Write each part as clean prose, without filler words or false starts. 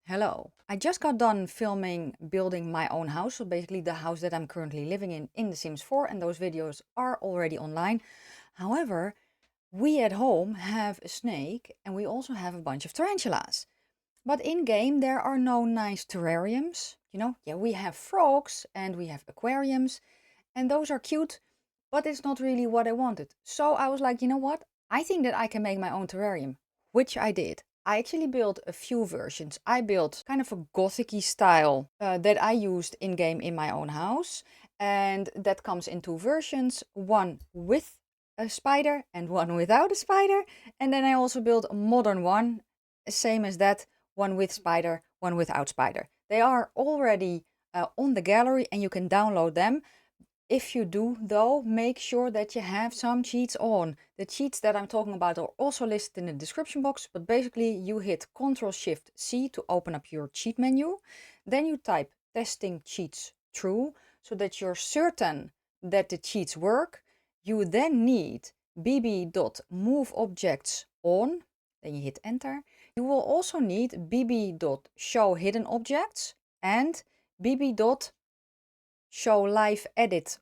Hello. I just got done filming building my own house, so basically the house that I'm currently living in The Sims 4, and those videos are already online. However, we at home have a snake and we also have a bunch of tarantulas. But in game there are no nice terrariums. Yeah, we have frogs and we have aquariums and those are cute, but it's not really what I wanted. So I was like, you know what? I think that I can make my own terrarium, which I did. I actually built a few versions. I built kind of a gothic-y style that I used in-game in my own house. And that comes in two versions, one with a spider and one without a spider. And then I also built a modern one, same as that, one with spider, one without spider. They are already on the gallery and you can download them. If you do, though, make sure that you have some cheats on. The cheats that I'm talking about are also listed in the description box, but basically you hit Ctrl-Shift-C to open up your cheat menu. Then you type testing cheats true, so that you're certain that the cheats work. You then need bb.moveobjects on, then you hit enter. You will also need bb.showhiddenobjects and bb.showliveeditsobjects.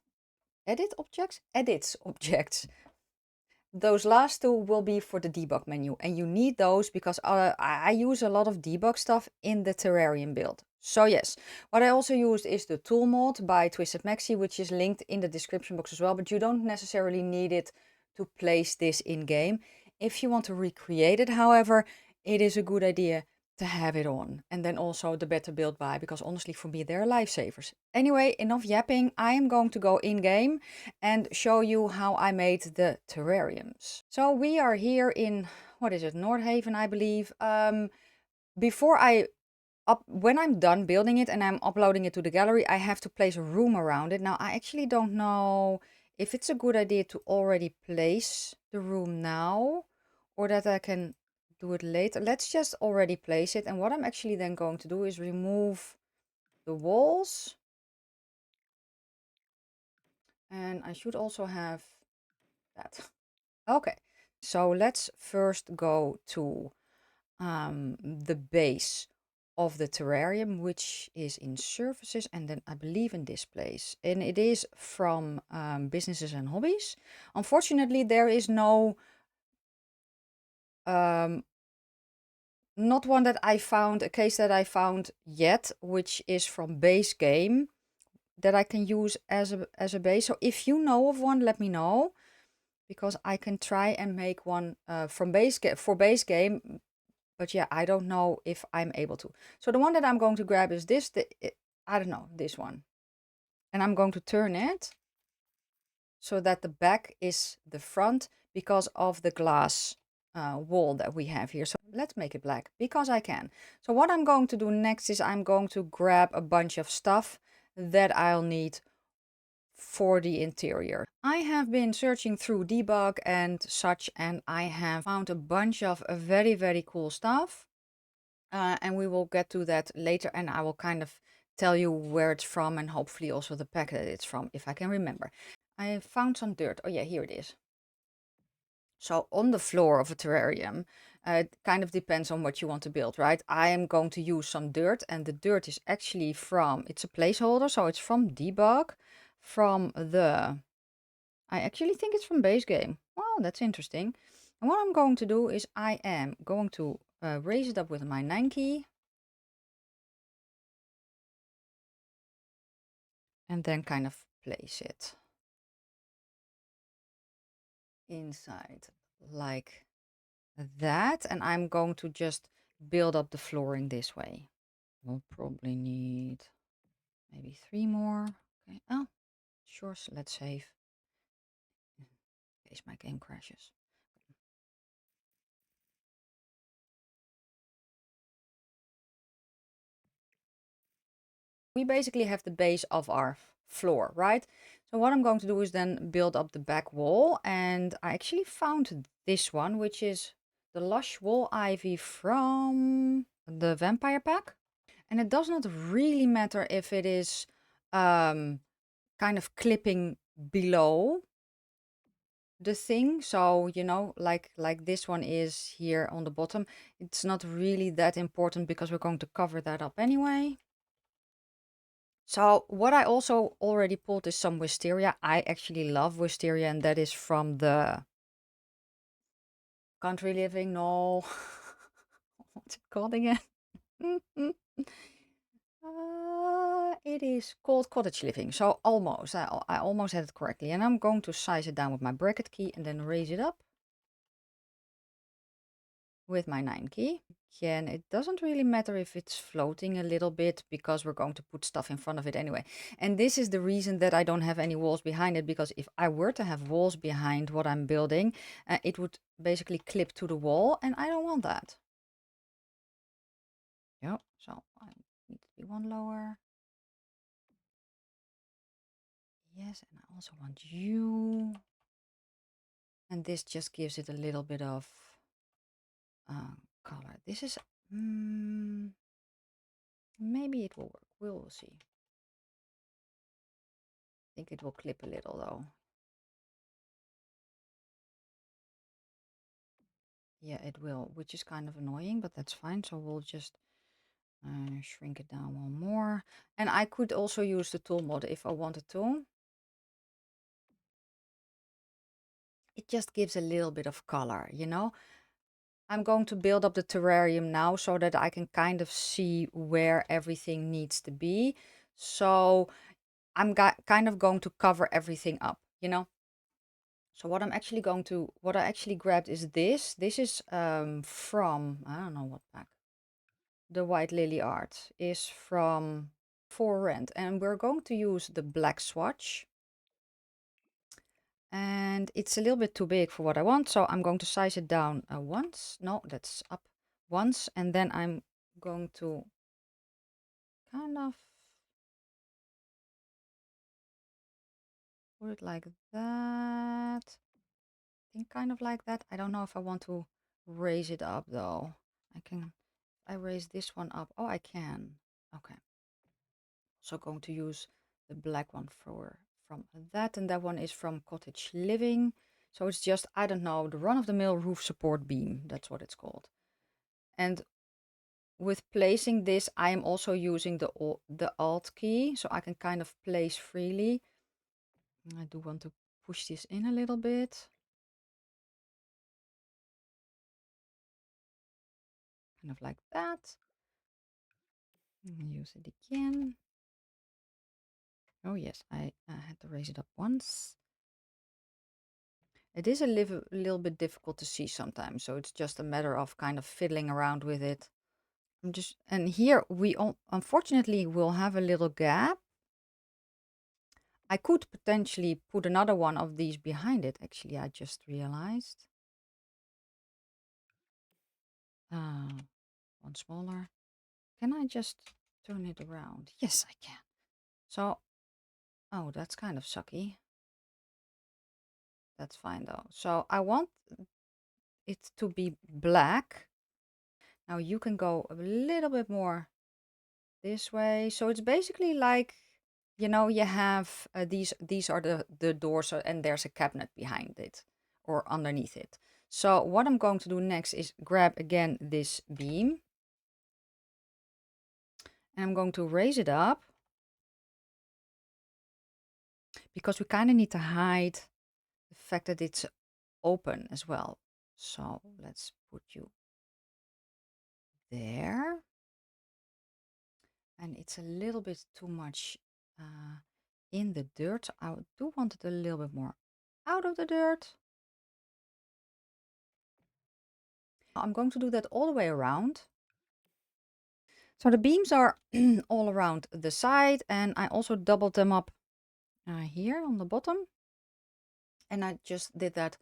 Those last two will be for the debug menu, and you need those because I use a lot of debug stuff in the Terrarium build. So yes, what I also used is the tool mod by Twisted Maxi, which is linked in the description box as well, but you don't necessarily need it to place this in game. If you want to recreate it, however, it is a good idea to have it on. And then also the better build by, because honestly for me they're lifesavers. Anyway, enough yapping. I am going to go in game and show you how I made the terrariums. So we are here in, what is it, Nordhaven, I believe. When I'm done building it and I'm uploading it to the gallery, I have to place a room around it. Now I actually don't know if it's a good idea to already place the room now or that I can do it later. Let's just already place it. And what I'm actually then going to do is remove the walls. And I should also have that. Okay, so let's first go to the base of the terrarium, which is in services, and then I believe in this place. And it is from businesses and hobbies. Unfortunately, there is no not one that I found, a case that I found yet, which is from base game that I can use as a base. So if you know of one, let me know, because I can try and make one from for base game. But yeah, I don't know if I'm able to. So the one that I'm going to grab is this, I don't know, this one. And I'm going to turn it so that the back is the front because of the glass wall that we have here. So let's make it black because I can. So what I'm going to do next is I'm going to grab a bunch of stuff that I'll need for the interior. I have been searching through Debug and such, and I have found a bunch of very, very cool stuff. And we will get to that later, and I will kind of tell you where it's from and hopefully also the pack that it's from, if I can remember. I found some dirt. Oh yeah, here it is. So on the floor of a terrarium, it kind of depends on what you want to build, right? I am going to use some dirt, and the dirt is actually from, it's a placeholder, so it's from Debug, from the, I actually think it's from base game. Wow, that's interesting. And what I'm going to do is I am going to raise it up with my 9 key. And then kind of place it inside like that. And I'm going to just build up the flooring this way. We'll probably need maybe 3 more. Okay. Oh, sure. So let's save in case my game crashes. We basically have the base of our floor, right? So what I'm going to do is then build up the back wall. And I actually found this one, which is the Lush Wall Ivy from the Vampire Pack. And it does not really matter if it is kind of clipping below. the thing. So, you know, like this one is here on the bottom. It's not really that important because we're going to cover that up anyway. So what I also already pulled is some wisteria. I actually love wisteria, and that is from the Country Living. No, what's it called again? It is called Cottage Living. So almost, I almost had it correctly. And I'm going to size it down with my bracket key and then raise it up with my 9 key. Yeah, and it doesn't really matter if it's floating a little bit because we're going to put stuff in front of it anyway. And this is the reason that I don't have any walls behind it, because if I were to have walls behind what I'm building, it would basically clip to the wall, and I don't want that. Yep, so I need to be one lower. Yes, and I also want you. And this just gives it a little bit of color. This is, maybe it will work. We will see. I think it will clip a little though. Yeah, it will, which is kind of annoying, but that's fine. So we'll just shrink it down one more. And I could also use the tool mod if I wanted to. It just gives a little bit of color, you know. I'm going to build up the terrarium now so that I can kind of see where everything needs to be. So I'm kind of going to cover everything up, you know. So what I actually grabbed is this. This is from, I don't know what pack. The White Lily art is from For Rent. And we're going to use the black swatch. And it's a little bit too big for what I want. So I'm going to size it down once. No, that's up once. And then I'm going to kind of put it like that. I think kind of like that. I don't know if I want to raise it up though. I raise this one up. Oh, I can. Okay. So going to use the black one from that, and that one is from Cottage Living. So it's just, I don't know, the run-of-the-mill roof support beam. That's what it's called. And with placing this, I am also using the Alt key, so I can kind of place freely. I do want to push this in a little bit. Kind of like that. Use it again. Oh yes, I had to raise it up once. It is a little bit difficult to see sometimes, so it's just a matter of kind of fiddling around with it. And here we unfortunately will have a little gap. I could potentially put another one of these behind it, actually, I just realized. One smaller. Can I just turn it around? Yes, I can. So, oh, that's kind of sucky. That's fine though. So I want it to be black. Now you can go a little bit more this way. So it's basically like, you know, you have these are the doors, and there's a cabinet behind it or underneath it. So what I'm going to do next is grab again this beam. And I'm going to raise it up. Because we kind of need to hide the fact that it's open as well. So let's put you there. And it's a little bit too much in the dirt. I do want it a little bit more out of the dirt. I'm going to do that all the way around. So the beams are all around the side, and I also doubled them up here on the bottom. And I just did that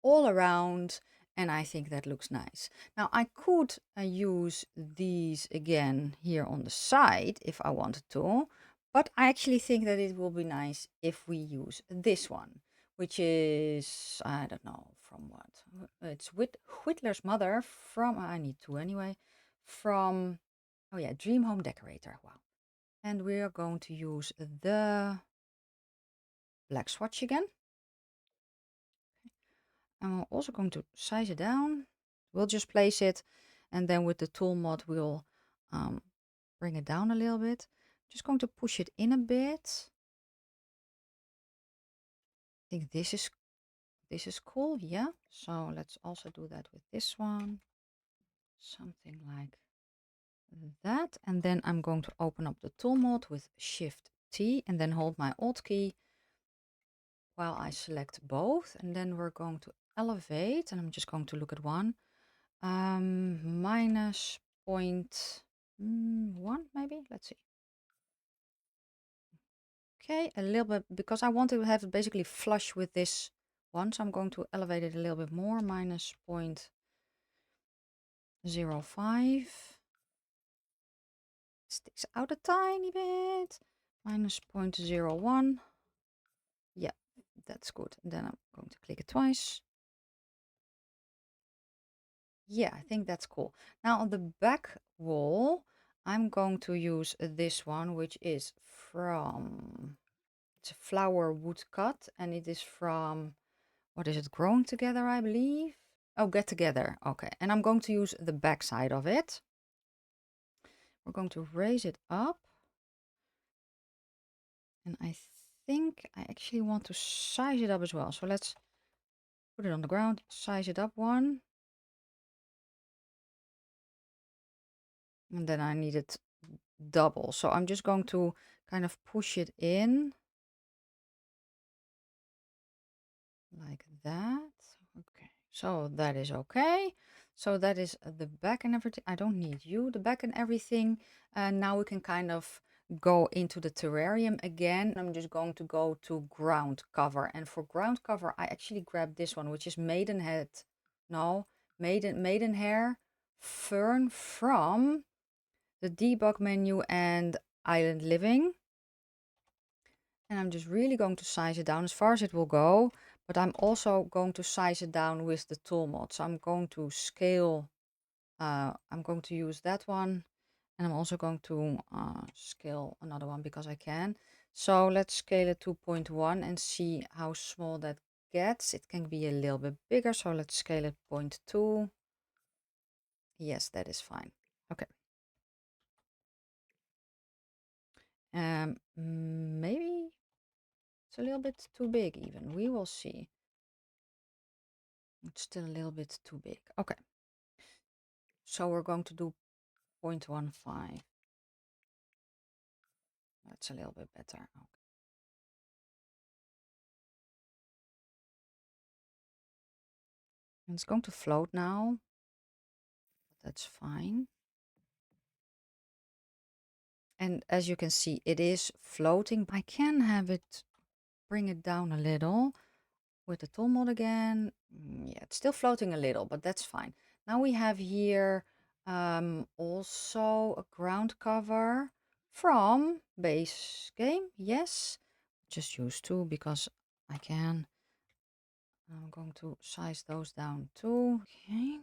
all around, and I think that looks nice. Now I could use these again here on the side if I wanted to, but I actually think that it will be nice if we use this one, which is, I don't know from what. It's with Whittler's mother from, I need two anyway, from, oh yeah, Dream Home Decorator. Wow. And we are going to use the black swatch again. I'm also going to size it down. We'll just place it, and then with the tool mod, we'll bring it down a little bit. Just going to push it in a bit. I think this is cool, yeah. So let's also do that with this one. Something like that. And then I'm going to open up the tool mod with Shift-T and then hold my Alt key while I select both. And then we're going to elevate, and I'm just going to look at one. Minus 0.1 maybe. Let's see. Okay, a little bit, because I want to have it basically flush with this one. So I'm going to elevate it a little bit more. Minus 0.05. Sticks out a tiny bit. Minus 0.01. Yeah, that's good. And then I'm going to click it twice. Yeah, I think that's cool. Now on the back wall, I'm going to use this one, which is from, it's a flower woodcut, and it is from, what is it, Growing Together, I believe? Oh, Get Together. Okay, and I'm going to use the back side of it. We're going to raise it up. And I think I actually want to size it up as well. So let's put it on the ground, size it up one. And then I need it double. So I'm just going to kind of push it in like that. Okay, so that is okay. So that is the back and everything. I don't need you, the back and everything. And now we can kind of go into the terrarium again. I'm just going to go to ground cover. And for ground cover, I actually grabbed this one, which is Maidenhead. No, Maidenhair Fern from the debug menu and island living. And I'm just really going to size it down as far as it will go, but I'm also going to size it down with the tool mod. So I'm going to scale, I'm going to use that one, and I'm also going to scale another one because I can. So let's scale it to 0.1 and see how small that gets. It can be a little bit bigger, so let's scale it 0.2. Yes, that is fine. Okay. Maybe it's a little bit too big even. We will see. It's still a little bit too big. Okay. So we're going to do 0.15. That's a little bit better. Okay. And it's going to float now. But that's fine. And as you can see, it is floating. I can have it, bring it down a little with the tool mod again. Yeah, it's still floating a little, but that's fine. Now we have here also a ground cover from base game. Yes, just use two because I can. I'm going to size those down too. Okay.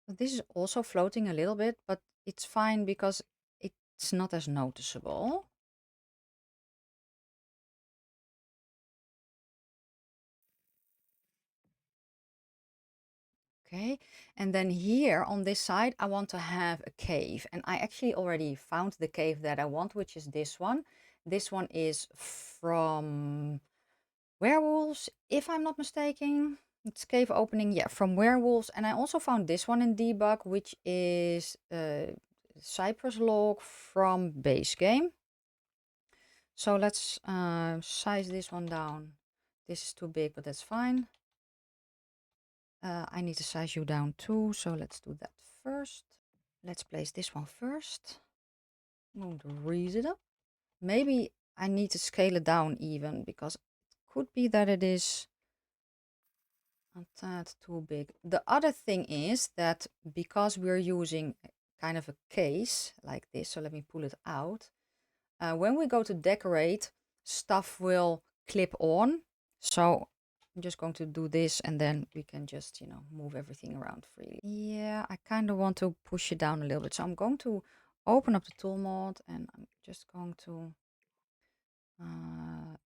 But this is also floating a little bit, but it's fine because it's not as noticeable. Okay, and then here on this side, I want to have a cave. And I actually already found the cave that I want, which is this one. This one is from Werewolves, if I'm not mistaken. It's cave opening, yeah, from Werewolves. And I also found this one in Debug, which is Cypress log from base game. So let's size this one down. This is too big, but that's fine. I need to size you down too, so let's do that first. Let's place this one first. I'm going to raise it up. Maybe I need to scale it down even, because it could be that it is a tad too big. The other thing is that because we're using kind of a case like this, so let me pull it out. When we go to decorate, stuff will clip on. So I'm just going to do this, and then we can just, move everything around freely. Yeah, I kind of want to push it down a little bit. So I'm going to open up the tool mod, and I'm just going to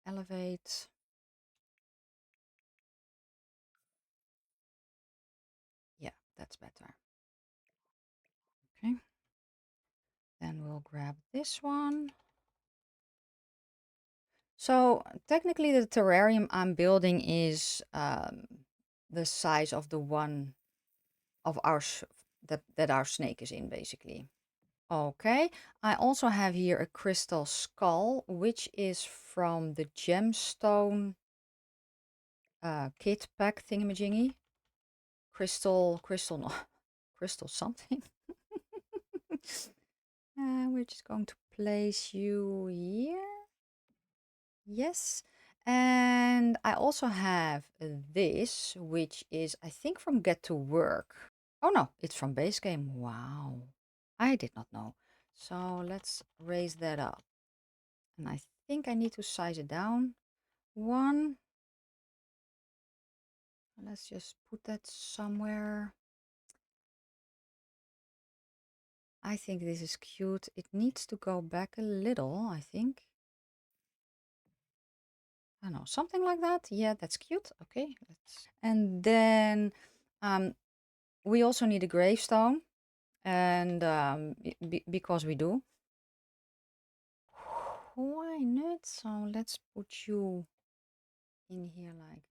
Elevate. Yeah, that's better. Okay. Then we'll grab this one. So technically the terrarium I'm building is the size of the one of our that our snake is in, basically. Okay, I also have here a crystal skull, which is from the gemstone kit pack thingamajiggy. Crystal, no, crystal something. We're just going to place you here. Yes. And I also have this, which is, I think, from Get to Work. Oh no, it's from base game. Wow. I did not know. So let's raise that up. And I think I need to size it down. One. Let's just put that somewhere. I think this is cute. It needs to go back a little, I think. I don't know, something like that. Yeah, that's cute. Okay. And then we also need a gravestone. And because we do. Why not? So let's put you in here like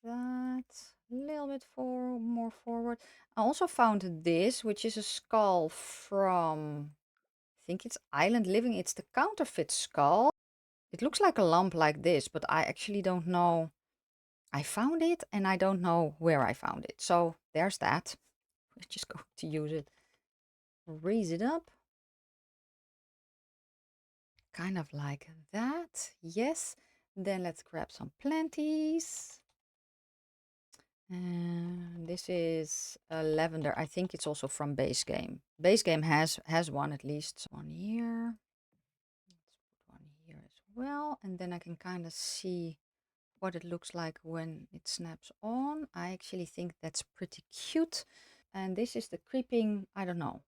that. A little bit more forward. I also found this, which is a skull from, I think it's Island Living. It's the counterfeit skull. It looks like a lump like this, but I actually don't know. I found it and I don't know where I found it. So there's that. We're just going to use it. Raise it up. Kind of like that. Yes. Then let's grab some planties. And this is a lavender. I think it's also from base game. Base game has one at least. One here. Let's put one here as well. And then I can kind of see what it looks like when it snaps on. I actually think that's pretty cute. And this is the creeping, I don't know.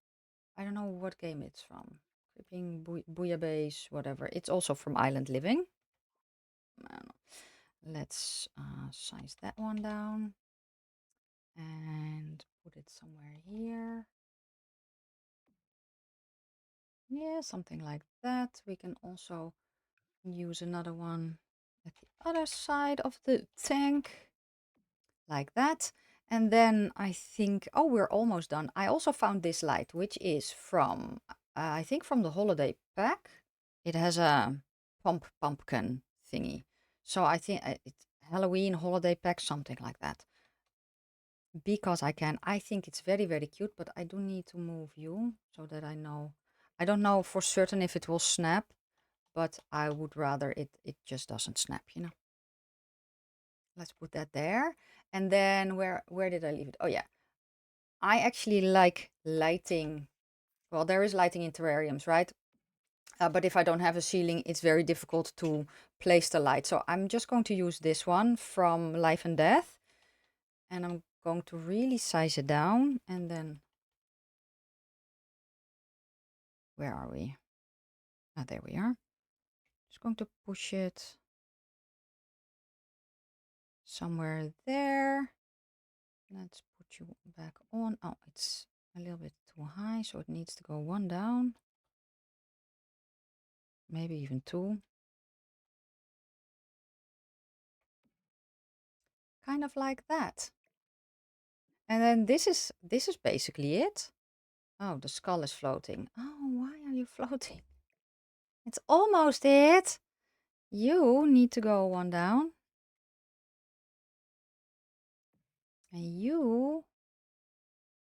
I don't know what game it's from. Creeping bouillabaisse, whatever. It's also from Island Living. Let's size that one down and put it somewhere here. Yeah, something like that. We can also use another one at the other side of the tank, like that. And then I think, oh, we're almost done. I also found this light, which is from, I think from the holiday pack. It has a pumpkin thingy. So I think it's Halloween holiday pack, something like that. Because I can. I think it's very, very cute, but I do need to move you so that I know. I don't know for certain if it will snap, but I would rather it just doesn't snap, you know. Let's put that there. And then where did I leave it? Oh yeah. I actually like lighting. Well, there is lighting in terrariums, right? But if I don't have a ceiling, it's very difficult to place the light. So I'm just going to use this one from Life and Death. And I'm going to really size it down. And then, where are we? Ah, there we are. Just going to push it somewhere there. Let's put you back on. Oh, it's a little bit too high, so it needs to go one down. Maybe even two. Kind of like that. And then this is basically it. Oh, the skull is floating. Oh, why are you floating? It's almost it. You need to go one down. And you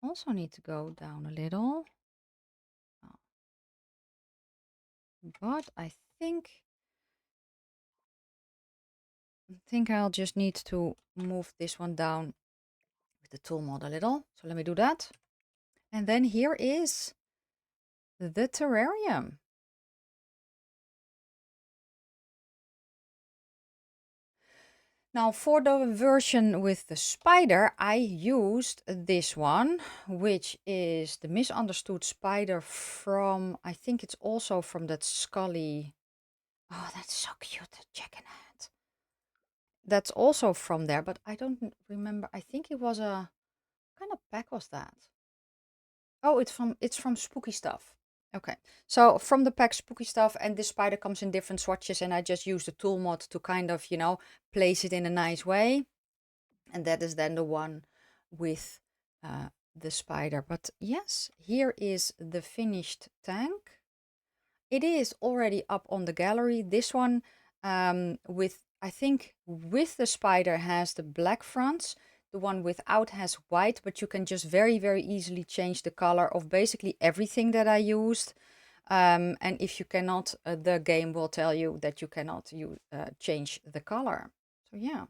also need to go down a little. Oh. But I think I'll just need to move this one down with the tool mod a little. So let me do that. And then here is the terrarium. Now for the version with the spider, I used this one, which is the misunderstood spider from, I think it's also from that Scully Oh, that's so cute, the chicken head. That's also from there, but I don't remember. I think it was a what kind of pack was that? Oh, it's from Spooky Stuff. Okay, so from the pack Spooky Stuff, and this spider comes in different swatches, and I just use the tool mod to kind of, you know, place it in a nice way. And that is then the one with the spider. But yes, here is the finished tank. It is already up on the gallery. This one with, I think, with the spider has the black fronts. The one without has white, but you can just very, very easily change the color of basically everything that I used. And if you cannot, the game will tell you that you cannot change the color. So yeah,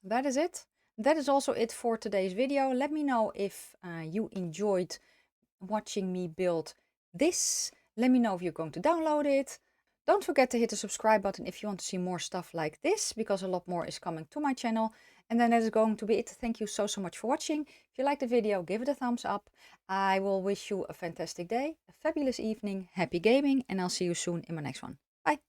that is it. That is also it for today's video. Let me know if you enjoyed watching me build this. Let me know if you're going to download it. Don't forget to hit the subscribe button if you want to see more stuff like this, because a lot more is coming to my channel. And then that is going to be it. Thank you so much for watching. If you like the video, give it a thumbs up. I will wish you a fantastic day, a fabulous evening, happy gaming, and I'll see you soon in my next one. Bye.